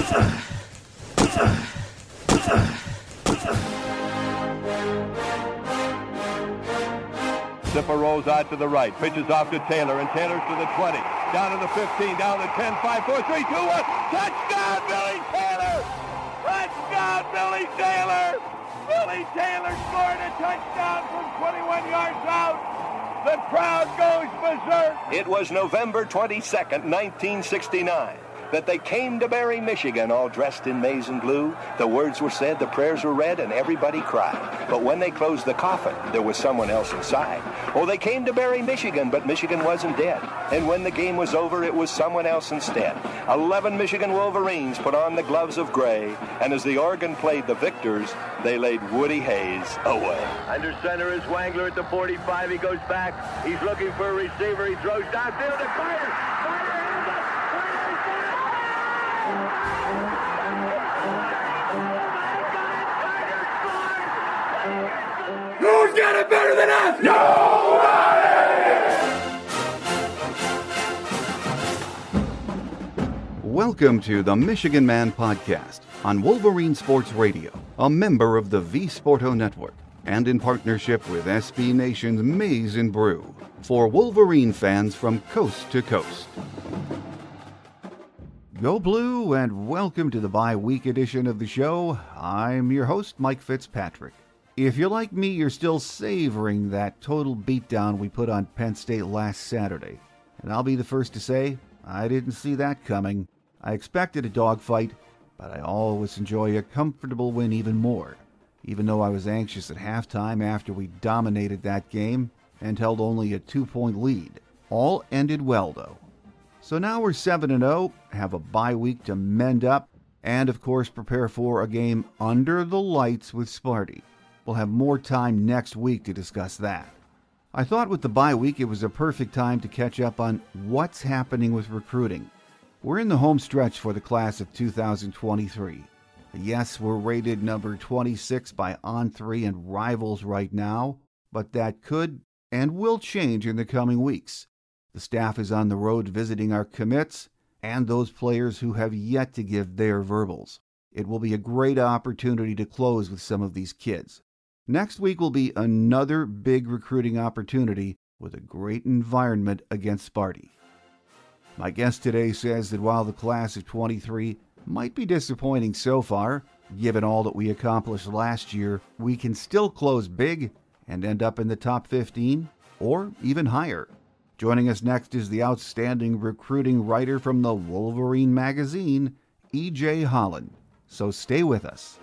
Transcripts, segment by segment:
Zipper rolls out to the right, pitches off to Taylor, and Taylor's to the 20, down to the 15, down to the 10, 5, 4, 3, 2, 1. Touchdown, Billy Taylor! Touchdown, Billy Taylor! Billy Taylor scored a touchdown from 21 yards out. The crowd goes berserk. It was November 22nd, 1969. That they came to Barry, Michigan, all dressed in maize and blue. The words were said, the prayers were read, and everybody cried. But when they closed the coffin, there was someone else inside. Oh, they came to Barry, Michigan, but Michigan wasn't dead. And when the game was over, it was someone else instead. 11 Michigan Wolverines put on the gloves of gray, and as the organ played the victors, they laid Woody Hayes away. Under center is Wangler at the 45. He goes back. He's looking for a receiver. He throws downfield to Carter. Who's got it better than us? Nobody! Welcome to the Michigan Man Podcast on Wolverine Sports Radio, a member of the V Sporto Network, and in partnership with SB Nation's Maize and Brew, for Wolverine fans from coast to coast. Go Blue, and welcome to the bye-week edition of the show. I'm your host, Mike Fitzpatrick. If you're like me, you're still savoring that total beatdown we put on Penn State last Saturday. And I'll be the first to say, I didn't see that coming. I expected a dogfight, but I always enjoy a comfortable win even more, even though I was anxious at halftime after we dominated that game and held only a 2-point lead. All ended well, though. So now we're 7-0, have a bye week to mend up, and of course prepare for a game under the lights with Sparty. We'll have more time next week to discuss that. I thought with the bye week it was a perfect time to catch up on what's happening with recruiting. We're in the home stretch for the class of 2023. Yes, we're rated number 26 by On3 and Rivals right now, but that could and will change in the coming weeks. The staff is on the road visiting our commits and those players who have yet to give their verbals. It will be a great opportunity to close with some of these kids. Next week will be another big recruiting opportunity with a great environment against Sparty. My guest today says that while the class of 23 might be disappointing so far, given all that we accomplished last year, we can still close big and end up in the top 15 or even higher. Joining us next is the outstanding recruiting writer from the Wolverine magazine, EJ Holland. So stay with us.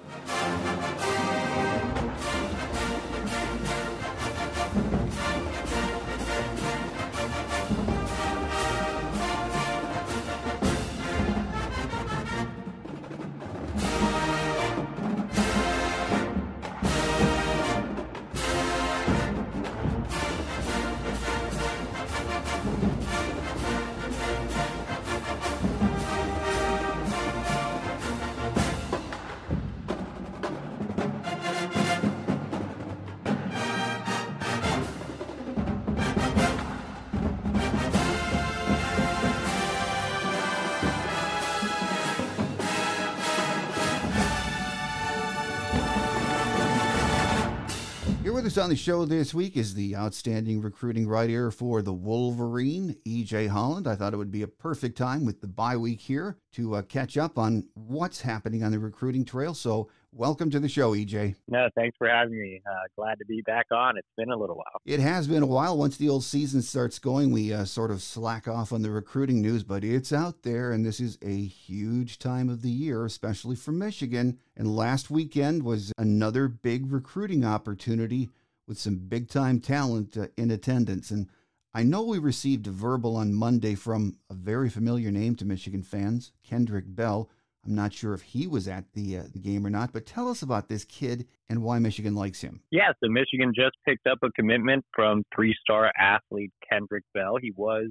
With us on the show this week is the outstanding recruiting writer for the Wolverine, EJ Holland. I thought it would be a perfect time with the bye week here to catch up on what's happening on the recruiting trail. So welcome to the show, EJ. No, thanks for having me. Glad to be back on. It's been a little while. It has been a while. Once the old season starts going, we sort of slack off on the recruiting news, but it's out there, and this is a huge time of the year, especially for Michigan. And last weekend was another big recruiting opportunity with some big-time talent in attendance. And I know we received a verbal on Monday from a very familiar name to Michigan fans, Kendrick Bell. I'm not sure if he was at the game or not, but tell us about this kid and why Michigan likes him. Yeah, so Michigan just picked up a commitment from three-star athlete Kendrick Bell. He was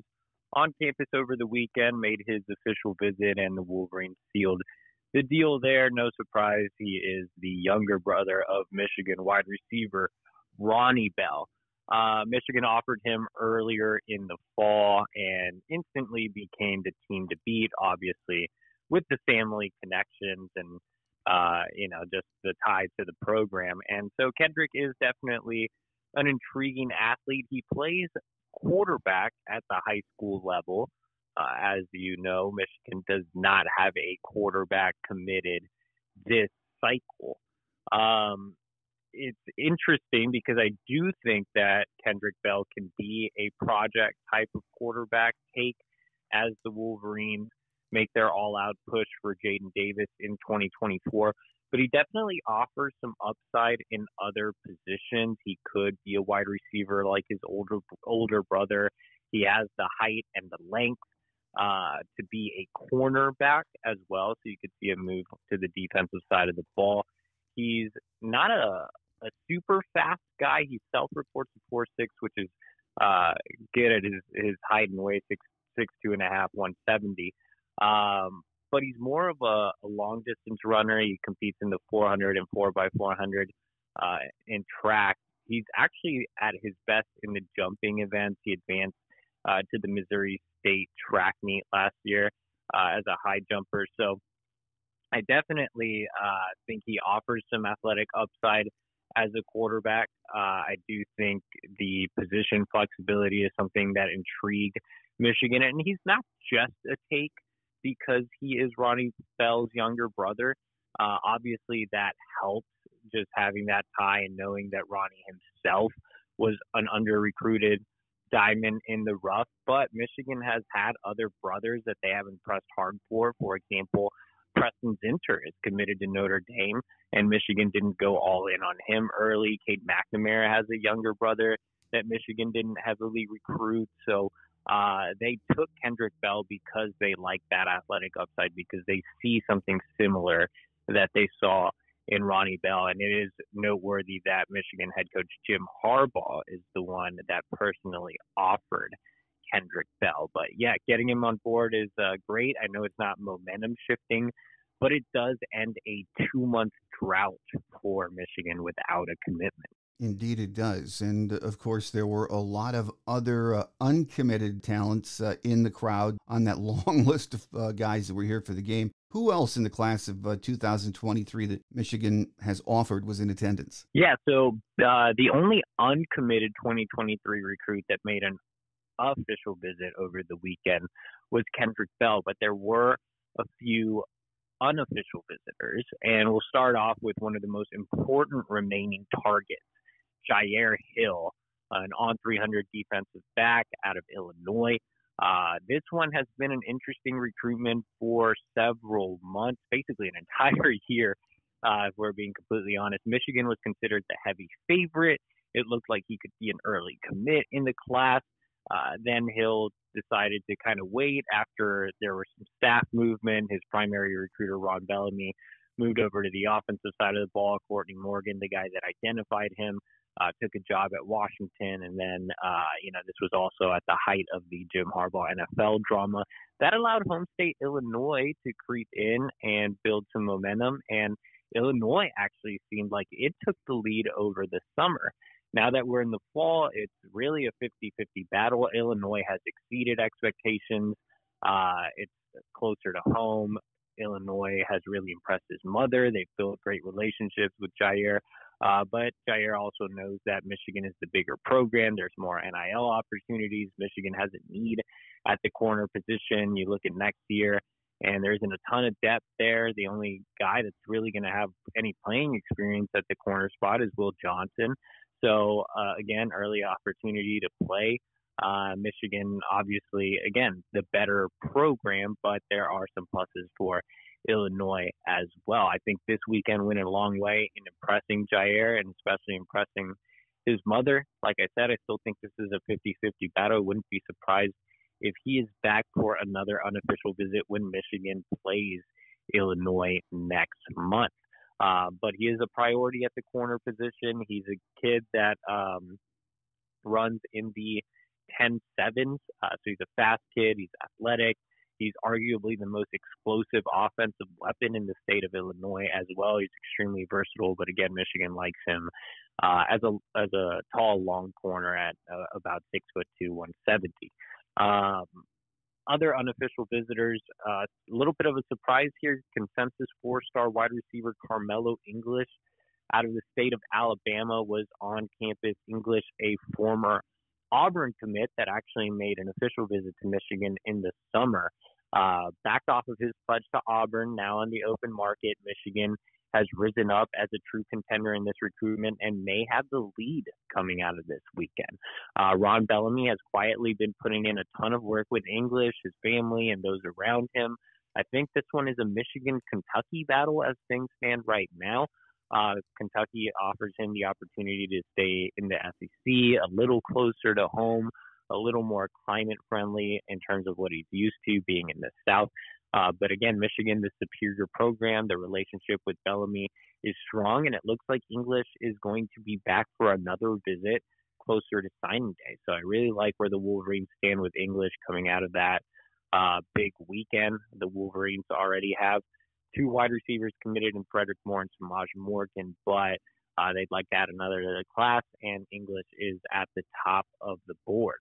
on campus over the weekend, made his official visit, and the Wolverines sealed the deal there. No surprise, he is the younger brother of Michigan wide receiver Ronnie Bell. Michigan offered him earlier in the fall and instantly became the team to beat. Obviously, with the family connections and, just the tie to the program. And so Kendrick is definitely an intriguing athlete. He plays quarterback at the high school level. As you know, Michigan does not have a quarterback committed this cycle. It's interesting because I do think that Kendrick Bell can be a project type of quarterback take as the Wolverines make their all-out push for Jaden Davis in 2024. But he definitely offers some upside in other positions. He could be a wide receiver like his older brother. He has the height and the length to be a cornerback as well. So you could see him move to the defensive side of the ball. He's not a super fast guy. He self-reports a 4.6, which is good at his height and weight, 6'2.5", 170. But he's more of a long distance runner. He competes in the 400 and 4x400 in track. He's actually at his best in the jumping events. He advanced to the Missouri State track meet last year as a high jumper. So I definitely think he offers some athletic upside as a quarterback. I do think the position flexibility is something that intrigued Michigan. And he's not just a take because he is Ronnie Bell's younger brother. Obviously, that helps, just having that tie and knowing that Ronnie himself was an under-recruited diamond in the rough. But Michigan has had other brothers that they haven't pressed hard for. For example, Preston Zinter is committed to Notre Dame, and Michigan didn't go all in on him early. Cade McNamara has a younger brother that Michigan didn't heavily recruit. So they took Kendrick Bell because they like that athletic upside, because they see something similar that they saw in Ronnie Bell. And it is noteworthy that Michigan head coach Jim Harbaugh is the one that personally offered Kendrick Bell. But yeah, getting him on board is great. I know it's not momentum shifting, but it does end a 2-month drought for Michigan without a commitment. Indeed it does. And of course, there were a lot of other uncommitted talents in the crowd on that long list of guys that were here for the game. Who else in the class of 2023 that Michigan has offered was in attendance? Yeah, so the only uncommitted 2023 recruit that made an official visit over the weekend was Kendrick Bell, but there were a few unofficial visitors. And we'll start off with one of the most important remaining targets, Jair Hill, an on-300 defensive back out of Illinois. This one has been an interesting recruitment for several months, basically an entire year, if we're being completely honest. Michigan was considered the heavy favorite. It looked like he could be an early commit in the class. Then Hill decided to kind of wait after there was some staff movement. His primary recruiter, Ron Bellamy, moved over to the offensive side of the ball. Courtney Morgan, the guy that identified him, took a job at Washington. And then, this was also at the height of the Jim Harbaugh NFL drama. That allowed home state Illinois to creep in and build some momentum. And Illinois actually seemed like it took the lead over the summer. Now that we're in the fall, it's really a 50-50 battle. Illinois has exceeded expectations. It's closer to home. Illinois has really impressed his mother. They've built great relationships with Jair. But Jair also knows that Michigan is the bigger program. There's more NIL opportunities. Michigan has a need at the corner position. You look at next year, and there isn't a ton of depth there. The only guy that's really going to have any playing experience at the corner spot is Will Johnson. So, again, early opportunity to play. Michigan, obviously, again, the better program, but there are some pluses for Illinois as well. I think this weekend went a long way in impressing Jair and especially impressing his mother. Like I said, I still think this is a 50-50 battle. I wouldn't be surprised if he is back for another unofficial visit when Michigan plays Illinois next month. But he is a priority at the corner position. He's a kid that runs in the 10-7s. So he's a fast kid. He's athletic. He's arguably the most explosive offensive weapon in the state of Illinois as well. He's extremely versatile, but again, Michigan likes him as a tall, long corner at about 6'2", 170. Other unofficial visitors, a little bit of a surprise here. Consensus four-star wide receiver Carmelo English out of the state of Alabama was on campus. English, a former Auburn commit that actually made an official visit to Michigan in the summer. Backed off of his pledge to Auburn, now on the open market. Michigan has risen up as a true contender in this recruitment and may have the lead coming out of this weekend. Ron Bellamy has quietly been putting in a ton of work with English, his family, and those around him. I think this one is a Michigan-Kentucky battle as things stand right now. Kentucky offers him the opportunity to stay in the SEC, a little closer to home, a little more climate friendly in terms of what he's used to being in the South. But again, Michigan, the superior program, the relationship with Bellamy is strong, and it looks like English is going to be back for another visit closer to signing day. So I really like where the Wolverines stand with English coming out of that big weekend. The Wolverines already have 2 wide receivers committed in Frederick Moore and Samaj Morgan, but they'd like to add another to the class, and English is at the top of the board.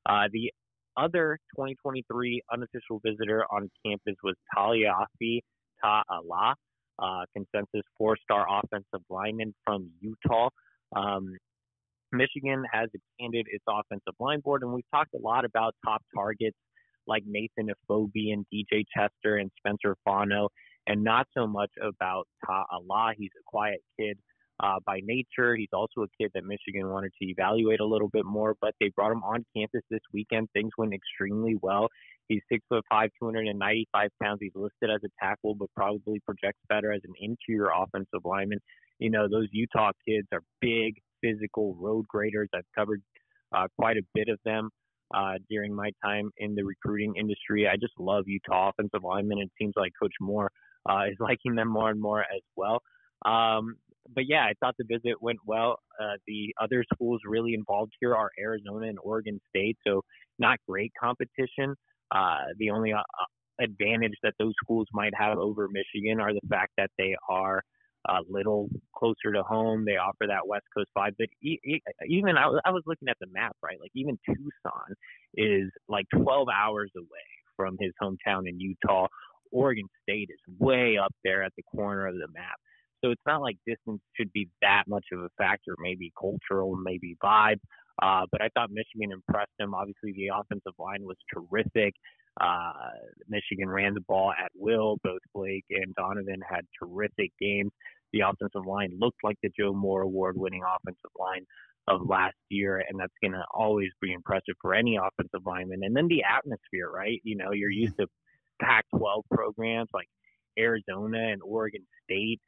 The other 2023 unofficial visitor on campus was Taliafi Ta'ala, consensus 4-star offensive lineman from Utah. Michigan has expanded its offensive line board, and we've talked a lot about top targets like Nathan Afobe and DJ Chester and Spencer Fano, and not so much about Ta'ala. He's a quiet kid by nature. He's also a kid that Michigan wanted to evaluate a little bit more, but they brought him on campus this weekend. Things went extremely well. He's 6'5", 295 pounds. He's listed as a tackle, but probably projects better as an interior offensive lineman. You know, those Utah kids are big, physical road graders. I've covered quite a bit of them during my time in the recruiting industry. I just love Utah offensive linemen. It seems like Coach Moore is liking them more and more as well. But yeah, I thought the visit went well. The other schools really involved here are Arizona and Oregon State, so not great competition. The only advantage that those schools might have over Michigan are the fact that they are a little closer to home. They offer that West Coast vibe. But even I was looking at the map, right? Like even Tucson is like 12 hours away from his hometown in Utah. Oregon State is way up there at the corner of the map. So it's not like distance should be that much of a factor, maybe cultural, maybe vibe. But I thought Michigan impressed him. Obviously, the offensive line was terrific. Michigan ran the ball at will. Both Blake and Donovan had terrific games. The offensive line looked like the Joe Moore Award-winning offensive line of last year, and that's going to always be impressive for any offensive lineman. And then the atmosphere, right? You know, you're used to Pac-12 programs like Arizona and Oregon State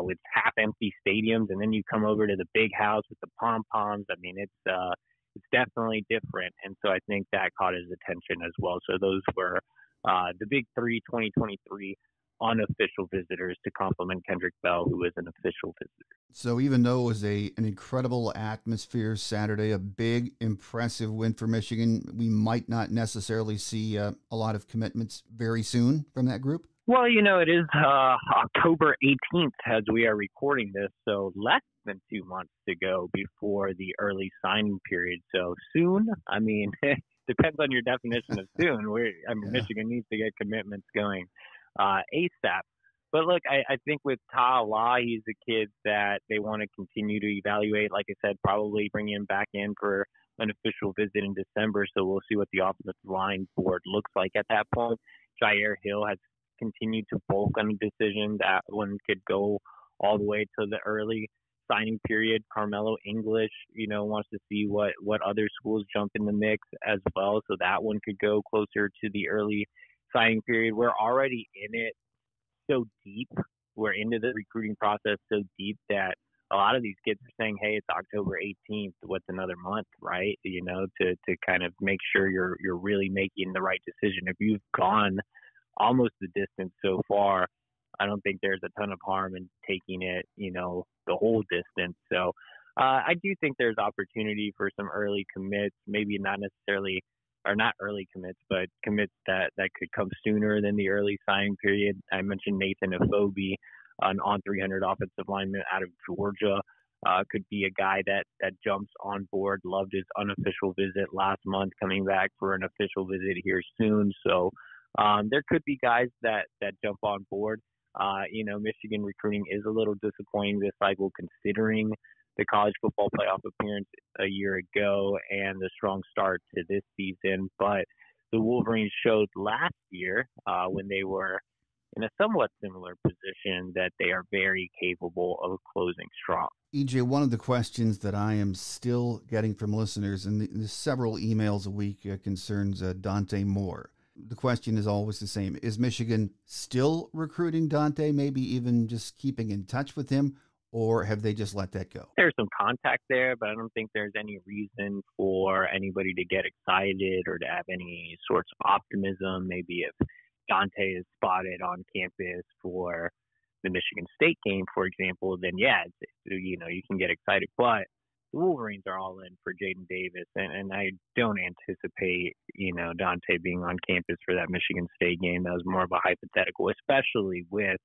with half-empty stadiums, and then you come over to the big house with the pom-poms. I mean, it's definitely different, and so I think that caught his attention as well. So those were the big 3 2023 unofficial visitors to complement Kendrick Bell, who was an official visitor. So even though it was an incredible atmosphere Saturday, a big, impressive win for Michigan, we might not necessarily see a lot of commitments very soon from that group? Well, you know, it is October 18th as we are recording this, so less than 2 months to go before the early signing period. So soon, I mean, depends on your definition of soon. Michigan needs to get commitments going ASAP. But look, I think with Ta'ala, he's a kid that they want to continue to evaluate. Like I said, probably bring him back in for an official visit in December. So we'll see what the offensive line board looks like at that point. Jair Hill has continued to bulk on the decision. That one could go all the way to the early signing period. Carmelo English, you know, wants to see what other schools jump in the mix as well. So that one could go closer to the early signing period. We're already in it so deep. We're into the recruiting process so deep that a lot of these kids are saying, hey, it's October 18th. What's another month, right? You know, to kind of make sure you're really making the right decision. If you've gone almost the distance so far, I don't think there's a ton of harm in taking it, you know, the whole distance. So I do think there's opportunity for some early commits, maybe not necessarily, or not early commits, but commits that could come sooner than the early signing period. I mentioned Nathan Afobe, an on 300 offensive lineman out of Georgia. could be a guy that jumps on board. Loved his unofficial visit last month, coming back for an official visit here soon. So there could be guys that jump on board. Michigan recruiting is a little disappointing this cycle considering the college football playoff appearance a year ago and the strong start to this season. But the Wolverines showed last year when they were in a somewhat similar position that they are very capable of closing strong. EJ, one of the questions that I am still getting from listeners, and the several emails a week, concerns Dante Moore. The question is always the same. Is Michigan still recruiting Dante, maybe even just keeping in touch with him, or have they just let that go? There's some contact there, but I don't think there's any reason for anybody to get excited or to have any sorts of optimism. Maybe if Dante is spotted on campus for the Michigan State game, for example, then yeah, you can get excited. But the Wolverines are all in for Jaden Davis, and I don't anticipate, Dante being on campus for that Michigan State game. That was more of a hypothetical, especially with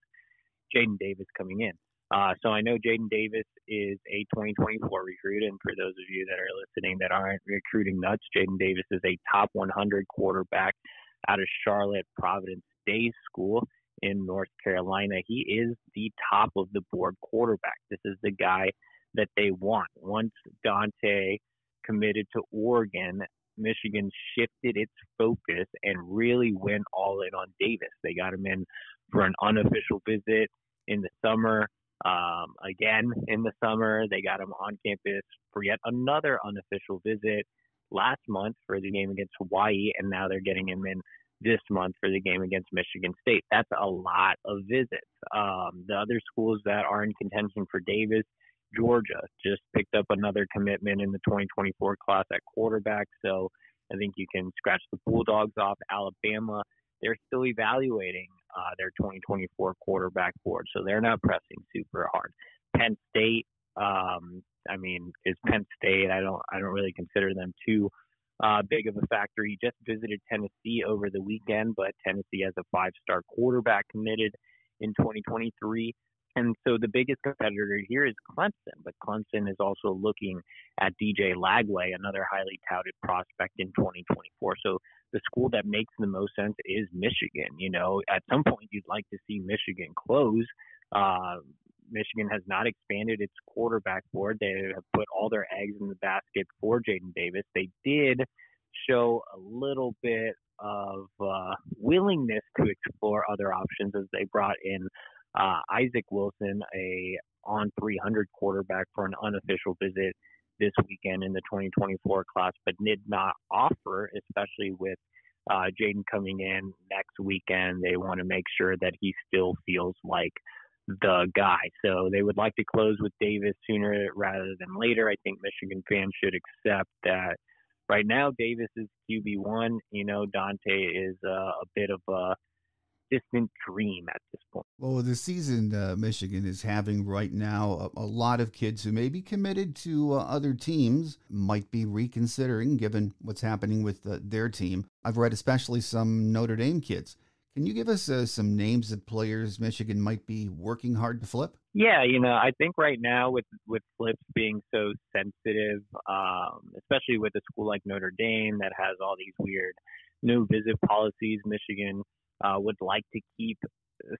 Jaden Davis coming in. So I know Jaden Davis is a 2024 recruit, and for those of you that are listening that aren't recruiting nuts, Jaden Davis is a top 100 quarterback out of Charlotte Providence Day School in North Carolina. He is the top of the board quarterback. This is the guy that they want. Once Dante committed to Oregon, Michigan shifted its focus and really went all in on Davis. They got him in for an unofficial visit in the summer. Again, in the summer, they got him on campus for yet another unofficial visit last month for the game against Hawaii, and now they're getting him in this month for the game against Michigan State. That's a lot of visits. The other schools that are in contention for Davis, Georgia just picked up another commitment in the 2024 class at quarterback, so I think you can scratch the Bulldogs off. Alabama, they're still evaluating their 2024 quarterback board, so they're not pressing super hard. Penn State, is Penn State. I don't really consider them too big of a factor. He just visited Tennessee over the weekend, but Tennessee has a 5-star quarterback committed in 2023. And so the biggest competitor here is Clemson, but Clemson is also looking at DJ Lagway, another highly touted prospect in 2024. So the school that makes the most sense is Michigan. At some point you'd like to see Michigan close. Michigan has not expanded its quarterback board. They have put all their eggs in the basket for Jaden Davis. They did show a little bit of willingness to explore other options as they brought in Isaac Wilson, a on 300 quarterback, for an unofficial visit this weekend in the 2024 class, but did not offer, especially with Jaden coming in next weekend. They want to make sure that he still feels like the guy. So they would like to close with Davis sooner rather than later. I think Michigan fans should accept that right now Davis is QB1. Dante is a bit of a distant dream at this point. Well, the season Michigan is having right now, a lot of kids who may be committed to other teams might be reconsidering given what's happening with their team. I've read especially some Notre Dame kids. Can you give us some names of players Michigan might be working hard to flip? Yeah, I think right now with flips being so sensitive, especially with a school like Notre Dame that has all these weird no visit policies, Michigan would like to keep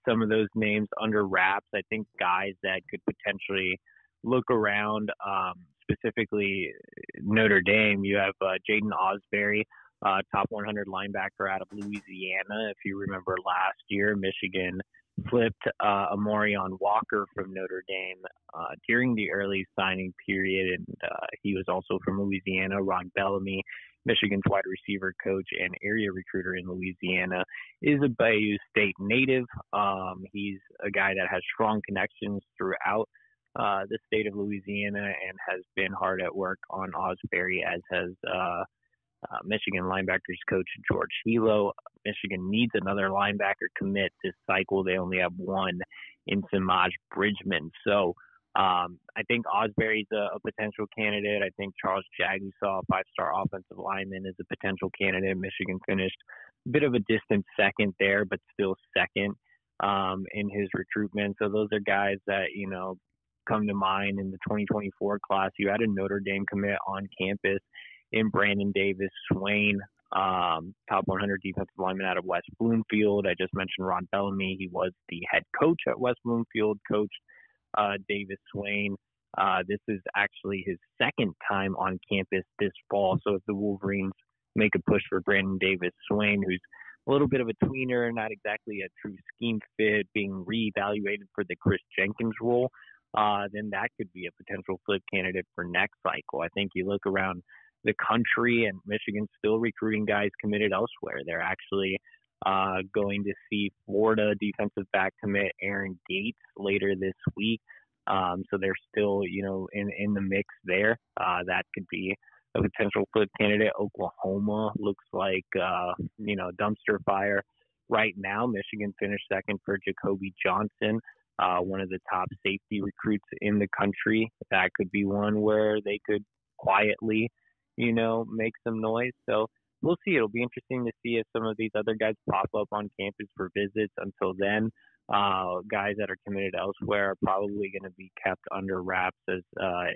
some of those names under wraps. I think guys that could potentially look around, specifically Notre Dame, you have Jaden Osbury, top 100 linebacker out of Louisiana. If you remember last year, Michigan flipped Amorion Walker from Notre Dame during the early signing period, and he was also from Louisiana. Ron Bellamy, Michigan's wide receiver coach and area recruiter in Louisiana, is a Bayou State native. He's a guy that has strong connections throughout the state of Louisiana and has been hard at work on Osbury, as has Michigan linebackers coach George Hilo. Michigan needs another linebacker commit this cycle. They only have one in Samaj Bridgman. So I think Osbury's a potential candidate. I think Charles Jagusaw, a 5-star offensive lineman, is a potential candidate. Michigan finished a bit of a distant second there, but still second in his recruitment. So those are guys that, come to mind in the 2024 class. You had a Notre Dame commit on campus in Brandon Davis Swain, top 100 defensive lineman out of West Bloomfield. I just mentioned Ron Bellamy. He was the head coach at West Bloomfield, coached Davis Swain. This is actually his second time on campus this fall. So if the Wolverines make a push for Brandon Davis Swain, who's a little bit of a tweener, not exactly a true scheme fit, being reevaluated for the Chris Jenkins role, then that could be a potential flip candidate for next cycle. I think you look around the country and Michigan's still recruiting guys committed elsewhere. They're actually going to see Florida defensive back commit Aaron Gates later this week. So they're still, in the mix there. That could be a potential flip candidate. Oklahoma looks like, dumpster fire right now. Michigan finished second for Jacoby Johnson, one of the top safety recruits in the country. That could be one where they could quietly, make some noise. So we'll see. It'll be interesting to see if some of these other guys pop up on campus for visits. Until then, guys that are committed elsewhere are probably going to be kept under wraps as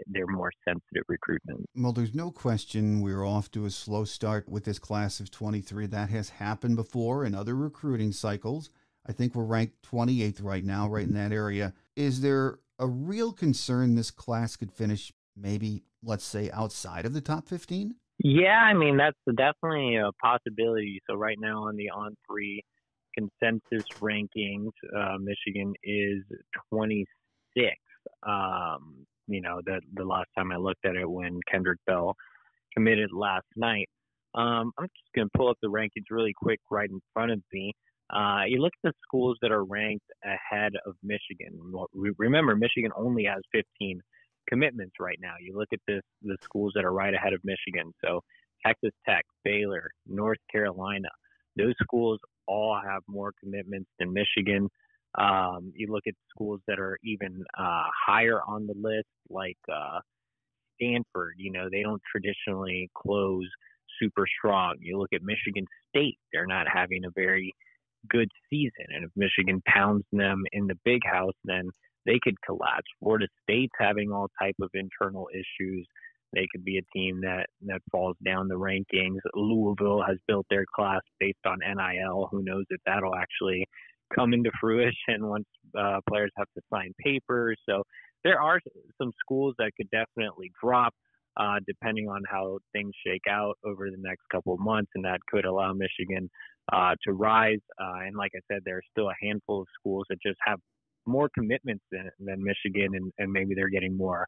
they're more sensitive recruitment. Well, there's no question we're off to a slow start with this class of 23. That has happened before in other recruiting cycles. I think we're ranked 28th right now, right in that area. Is there a real concern this class could finish maybe, let's say, outside of the top 15? Yeah, I mean, that's definitely a possibility. So right now on the On3 consensus rankings, Michigan is 26th. The last time I looked at it when Kendrick Bell committed last night. I'm just going to pull up the rankings really quick right in front of me. You look at the schools that are ranked ahead of Michigan. Remember, Michigan only has 15 commitments right now. You look at the schools that are right ahead of Michigan. So Texas Tech, Baylor, North Carolina, those schools all have more commitments than Michigan. You look at schools that are even higher on the list, like Stanford. They don't traditionally close super strong. You look at Michigan State. They're not having a very good season. And if Michigan pounds them in the big house, then they could collapse. Florida State's having all type of internal issues. They could be a team that falls down the rankings. Louisville has built their class based on NIL. Who knows if that'll actually come into fruition once players have to sign papers. So there are some schools that could definitely drop depending on how things shake out over the next couple of months, and that could allow Michigan to rise. And like I said, there are still a handful of schools that just have more commitments than Michigan, and maybe they're getting more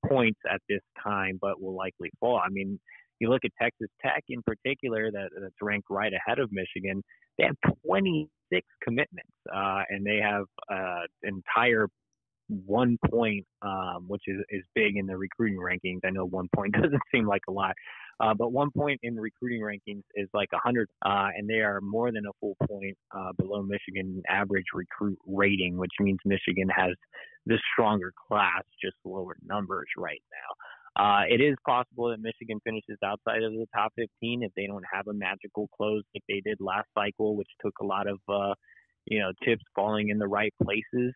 points at this time, but will likely fall. I mean, you look at Texas Tech in particular, that's ranked right ahead of Michigan. They have 26 commitments, and they have entire 1 point, which is big in the recruiting rankings. I know 1 point doesn't seem like a lot, but 1 point in the recruiting rankings is like 100, and they are more than a full point below Michigan average recruit rating, which means Michigan has the stronger class, just lower numbers right now. It is possible that Michigan finishes outside of the top 15 if they don't have a magical close like they did last cycle, which took a lot of tips falling in the right places.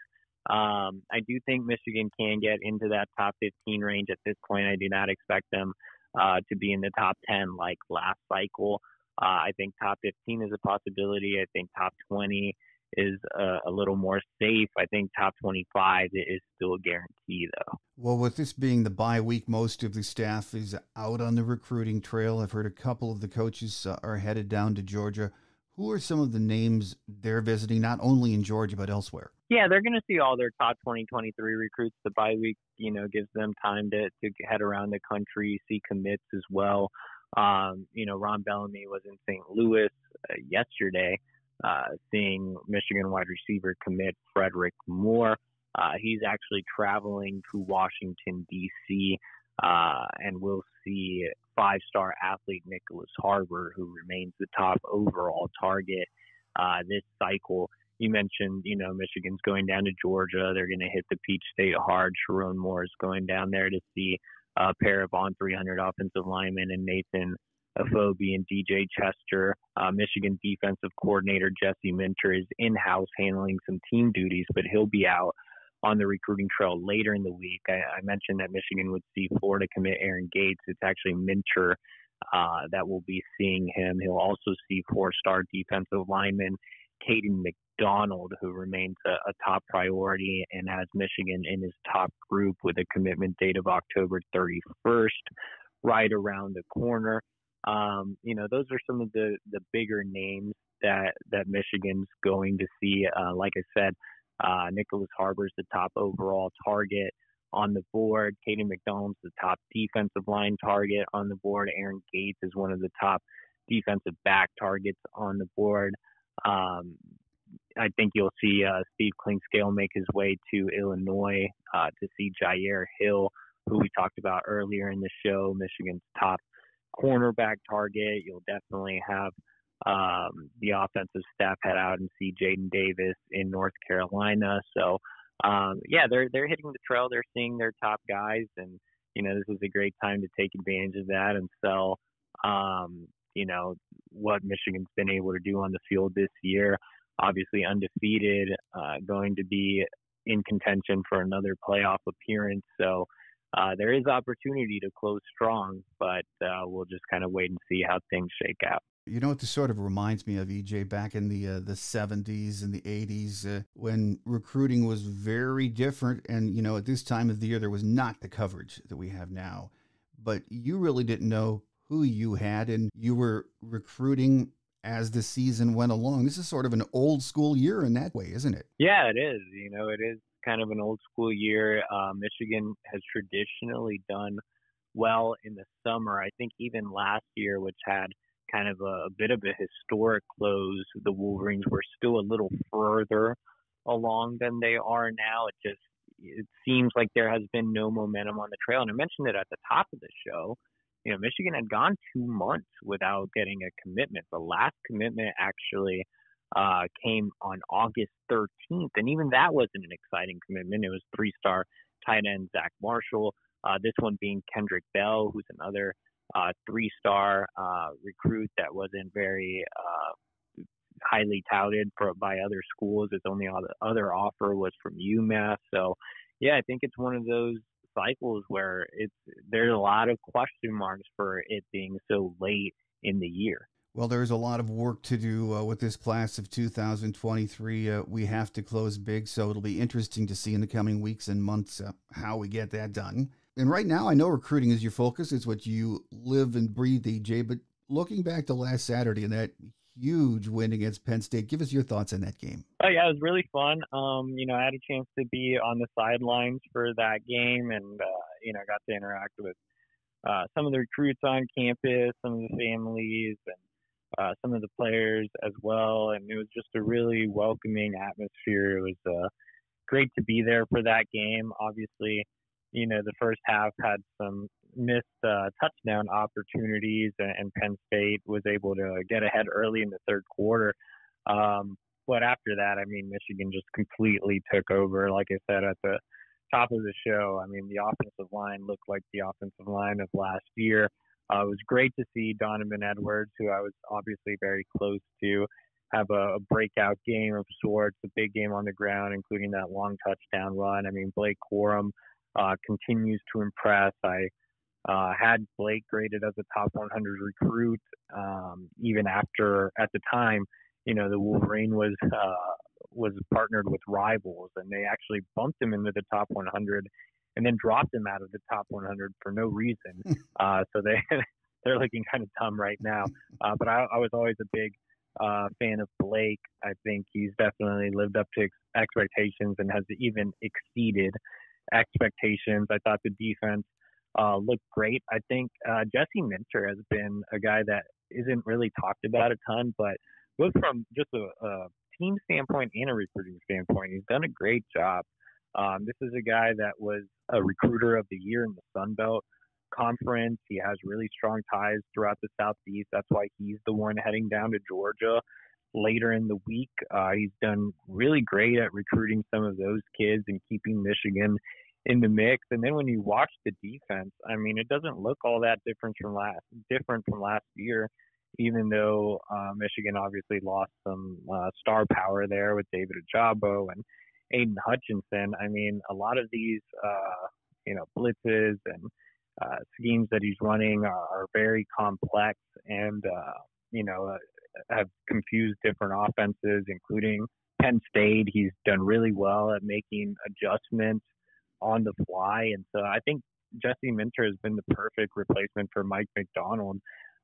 I do think Michigan can get into that top 15 range at this point. I do not expect them to be in the top 10 like last cycle. I think top 15 is a possibility. I think top 20 is a little more safe. I think top 25 is still a guarantee, though. Well, with this being the bye week, most of the staff is out on the recruiting trail. I've heard a couple of the coaches are headed down to Georgia. Who are some of the names they're visiting, not only in Georgia, but elsewhere? Yeah, they're going to see all their top 2023 recruits. The bye week, gives them time to head around the country, see commits as well. Ron Bellamy was in St. Louis yesterday, seeing Michigan wide receiver commit Frederick Moore. He's actually traveling to Washington, D.C., and we'll see five-star athlete Nicholas Harbor, who remains the top overall target this cycle. You mentioned, Michigan's going down to Georgia. They're going to hit the Peach State hard. Sharon Moore is going down there to see a pair of on 300 offensive linemen and Nathan Afobe and DJ Chester. Michigan defensive coordinator Jesse Minter is in-house handling some team duties, but he'll be out on the recruiting trail later in the week. I mentioned that Michigan would see Florida commit Aaron Gates. It's actually Minter that will be seeing him. He'll also see 4-star defensive lineman Caden McDonald, who remains a top priority and has Michigan in his top group with a commitment date of October 31st, right around the corner. Those are some of the bigger names that Michigan's going to see. Like I said, Nicholas Harbor's the top overall target on the board. Caden McDonald's the top defensive line target on the board. Aaron Gates is one of the top defensive back targets on the board. I think you'll see Steve Klingscale make his way to Illinois to see Jair Hill, who we talked about earlier in the show, Michigan's top cornerback target. You'll definitely have the offensive staff head out and see Jaden Davis in North Carolina. So, they're hitting the trail. They're seeing their top guys, and this is a great time to take advantage of that and sell. What Michigan's been able to do on the field this year. Obviously undefeated, going to be in contention for another playoff appearance. So there is opportunity to close strong, but we'll just kind of wait and see how things shake out. You know what this sort of reminds me of, EJ, back in the 70s and the 80s when recruiting was very different. And, at this time of the year, there was not the coverage that we have now. But you really didn't know who you had, and you were recruiting as the season went along. This is sort of an old school year in that way, isn't it? Yeah, it is. It is kind of an old school year. Michigan has traditionally done well in the summer. I think even last year, which had kind of a bit of a historic close, the Wolverines were still a little further along than they are now. It seems like there has been no momentum on the trail. And I mentioned it at the top of the show. Michigan had gone 2 months without getting a commitment. The last commitment actually came on August 13th, and even that wasn't an exciting commitment. It was 3-star tight end Zach Marshall. This one being Kendrick Bell, who's another 3-star recruit that wasn't very highly touted by other schools. Its only other offer was from UMass. So, I think it's one of those cycles where there's a lot of question marks for it being so late in the year. Well, there's a lot of work to do with this class of 2023. We have to close big, so it'll be interesting to see in the coming weeks and months how we get that done. And right now, I know recruiting is your focus. It's what you live and breathe, EJ. But looking back to last Saturday and that huge win against Penn State, give us your thoughts on that game. Oh, yeah, it was really fun. I had a chance to be on the sidelines for that game, and, I got to interact with some of the recruits on campus, some of the families, and some of the players as well. And it was just a really welcoming atmosphere. It was great to be there for that game. Obviously, the first half had some missed touchdown opportunities, and Penn State was able to get ahead early in the third quarter. But after that, Michigan just completely took over. Like I said at the top of the show, the offensive line looked like the offensive line of last year. It was great to see Donovan Edwards, who I was obviously very close to, have a breakout game of sorts, a big game on the ground, including that long touchdown run. Blake Corum continues to impress. I had Blake graded as a top 100 recruit, even after, at the time, the Wolverine was partnered with Rivals, and they actually bumped him into the top 100 and then dropped him out of the top 100 for no reason. So they're looking kind of dumb right now. But I was always a big fan of Blake. I think he's definitely lived up to expectations and has even exceeded expectations. I thought the defense looked great. I think Jesse Minter has been a guy that isn't really talked about a ton, but both from just a team standpoint and a recruiting standpoint, he's done a great job. This is a guy that was a recruiter of the year in the Sun Belt Conference. He has really strong ties throughout the Southeast. That's why he's the one heading down to Georgia later in the week. He's done really great at recruiting some of those kids and keeping Michigan in the mix. And then when you watch the defense, it doesn't look all that different from last year, even though Michigan obviously lost some star power there with David Ojabo and Aiden Hutchinson. I mean, a lot of these, blitzes and schemes that he's running are very complex and, have confused different offenses, including Penn State. He's done really well at making adjustments on the fly. And so I think Jesse Minter has been the perfect replacement for Mike McDonald.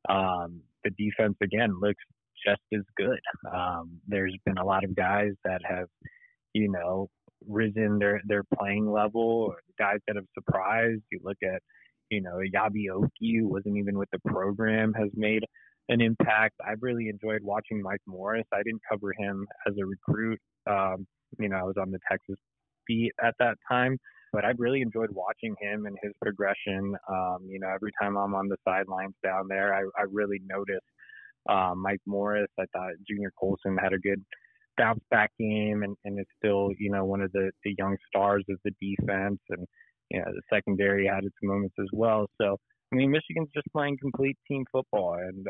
The defense, again, looks just as good. There's been a lot of guys that have, risen their playing level, or guys that have surprised. You look at, Yabi Oki, who wasn't even with the program, has made an impact. I've really enjoyed watching Mike Morris. I didn't cover him as a recruit. I was on the Texas beat at that time, but I've really enjoyed watching him and his progression. Every time I'm on the sidelines down there, I really notice Mike Morris. I thought Junior Colson had a good bounce back game and is still, one of the young stars of the defense. And, the secondary had its moments as well. So, I mean, Michigan's just playing complete team football. And,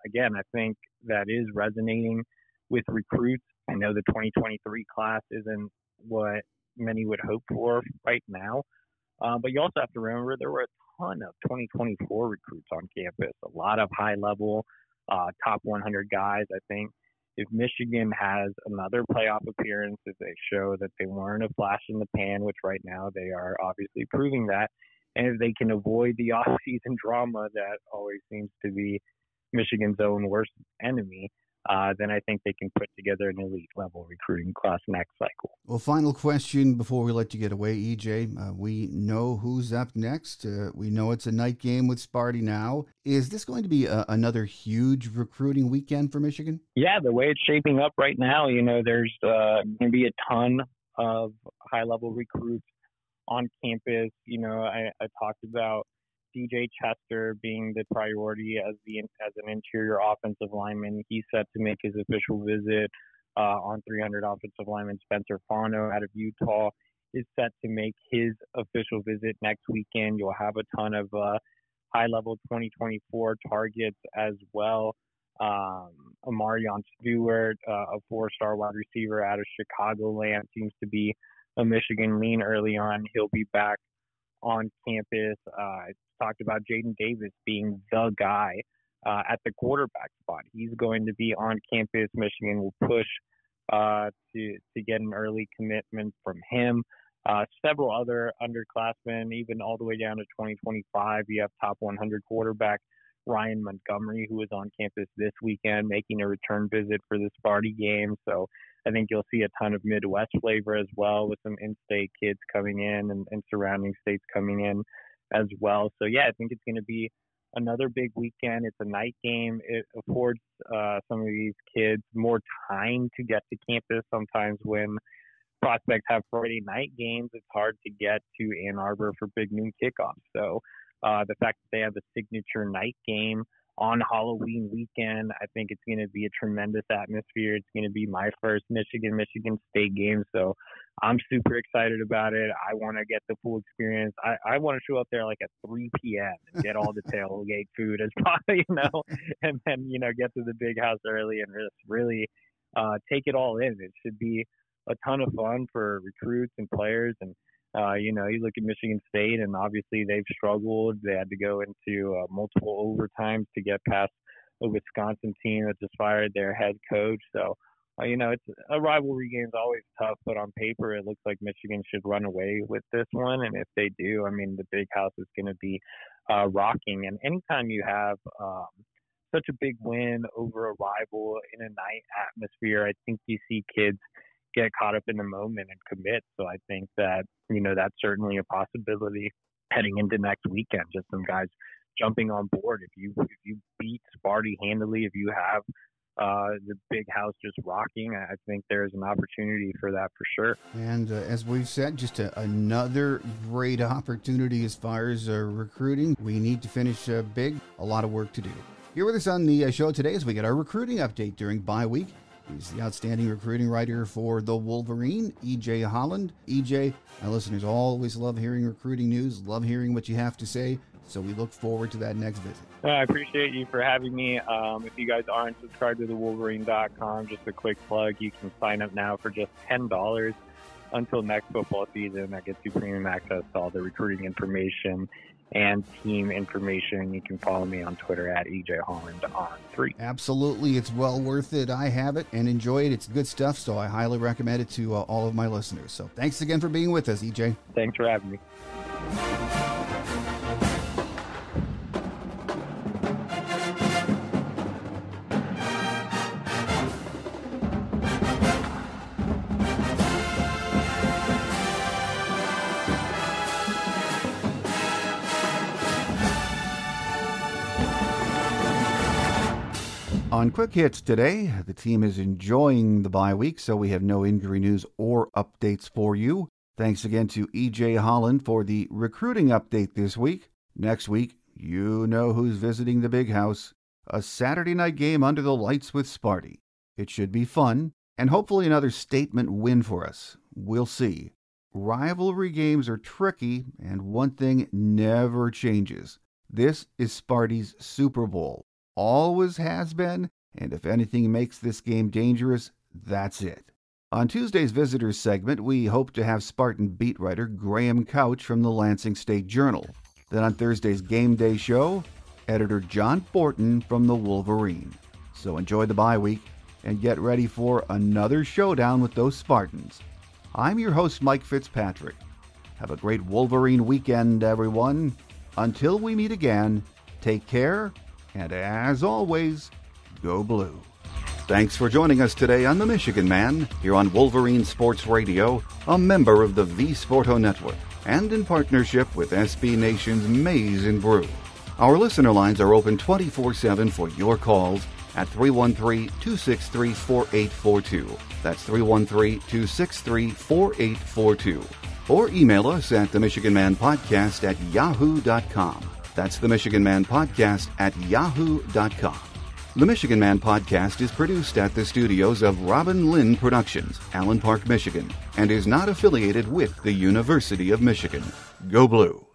again, I think that is resonating with recruits. I know the 2023 class isn't what many would hope for right now. But you also have to remember there were a ton of 2024 recruits on campus, a lot of high-level top 100 guys. I think if Michigan has another playoff appearance, if they show that they weren't a flash in the pan, which right now they are obviously proving that, and if they can avoid the off-season drama that always seems to be Michigan's own worst enemy, then I think they can put together an elite-level recruiting class next cycle. Well, final question before we let you get away, EJ. We know who's up next. We know it's a night game with Sparty now. Is this going to be another huge recruiting weekend for Michigan? Yeah, the way it's shaping up right now, there's going to be a ton of high-level recruits on campus. I talked about DJ Chester being the priority as an interior offensive lineman. He's set to make his official visit. On 300 offensive lineman Spencer Fano out of Utah is set to make his official visit next weekend. You'll have a ton of high-level 2024 targets as well. Amarion Stewart, a four-star wide receiver out of Chicagoland, seems to be a Michigan lean early on. He'll be back on campus. I talked about Jaden Davis being the guy at the quarterback spot. He's going to be on campus. Michigan will push to get an early commitment from him. Several other underclassmen, even all the way down to 2025. You have top 100 quarterback Ryan Montgomery, who is on campus this weekend, making a return visit for the Sparty game. So I think you'll see a ton of Midwest flavor as well, with some in-state kids coming in and surrounding states coming in as well. So, yeah, I think it's going to be another big weekend. It's a night game. It affords some of these kids more time to get to campus. Sometimes when prospects have Friday night games, it's hard to get to Ann Arbor for big noon kickoffs. So the fact that they have a signature night game on Halloween weekend, I think it's going to be a tremendous atmosphere. It's going to be my first Michigan State game, so I'm super excited about it. I want to get the full experience. I want to show up there like at 3 p.m. and get all the tailgate food as possible, and then, get to the big house early and just really take it all in. It should be a ton of fun for recruits and players. And you look at Michigan State, and obviously they've struggled. They had to go into multiple overtimes to get past a Wisconsin team that just fired their head coach. So, it's a rivalry game is always tough, but on paper it looks like Michigan should run away with this one. And if they do, the big house is going to be rocking. And anytime you have such a big win over a rival in a night atmosphere, I think you see kids get caught up in the moment and commit. So I think that, that's certainly a possibility heading into next weekend. Just some guys jumping on board. If you beat Sparty handily, if you have the big house just rocking, I think there's an opportunity for that for sure. And as we've said, just another great opportunity as far as recruiting. We need to finish big. A lot of work to do. Here with us on the show today as we get our recruiting update during bye week. He's the outstanding recruiting writer for the Wolverine, EJ Holland. EJ, our listeners always love hearing recruiting news, love hearing what you have to say, so we look forward to that next visit. I appreciate you for having me. If you guys aren't subscribed to the Wolverine.com, just a quick plug, you can sign up now for just $10. until next football season, that gets you premium access to all the recruiting information and team information. You can follow me on Twitter at EJ Holland on 3. Absolutely. It's well worth it. I have it and enjoy it. It's good stuff, so I highly recommend it to all of my listeners. So thanks again for being with us, EJ. Thanks for having me. On Quick Hits today, the team is enjoying the bye week, so we have no injury news or updates for you. Thanks again to EJ Holland for the recruiting update this week. Next week, you know who's visiting the big house. A Saturday night game under the lights with Sparty. It should be fun, and hopefully another statement win for us. We'll see. Rivalry games are tricky, and one thing never changes. This is Sparty's Super Bowl. Always has been, and if anything makes this game dangerous, that's it. On Tuesday's Visitors segment, we hope to have Spartan beat writer Graham Couch from the Lansing State Journal. Then on Thursday's Game Day show, editor John Borton from the Wolverine. So enjoy the bye week and get ready for another showdown with those Spartans. I'm your host, Mike Fitzpatrick. Have a great Wolverine weekend, everyone. Until we meet again, take care. And as always, go blue. Thanks for joining us today on The Michigan Man, here on Wolverine Sports Radio, a member of the V-Sporto Network, and in partnership with SB Nation's Maize and Brew. Our listener lines are open 24/7 for your calls at 313-263-4842. That's 313-263-4842. Or email us at themichiganmanpodcast@yahoo.com. That's the Michigan Man Podcast at yahoo.com. The Michigan Man Podcast is produced at the studios of Robin Lynn Productions, Allen Park, Michigan, and is not affiliated with the University of Michigan. Go Blue!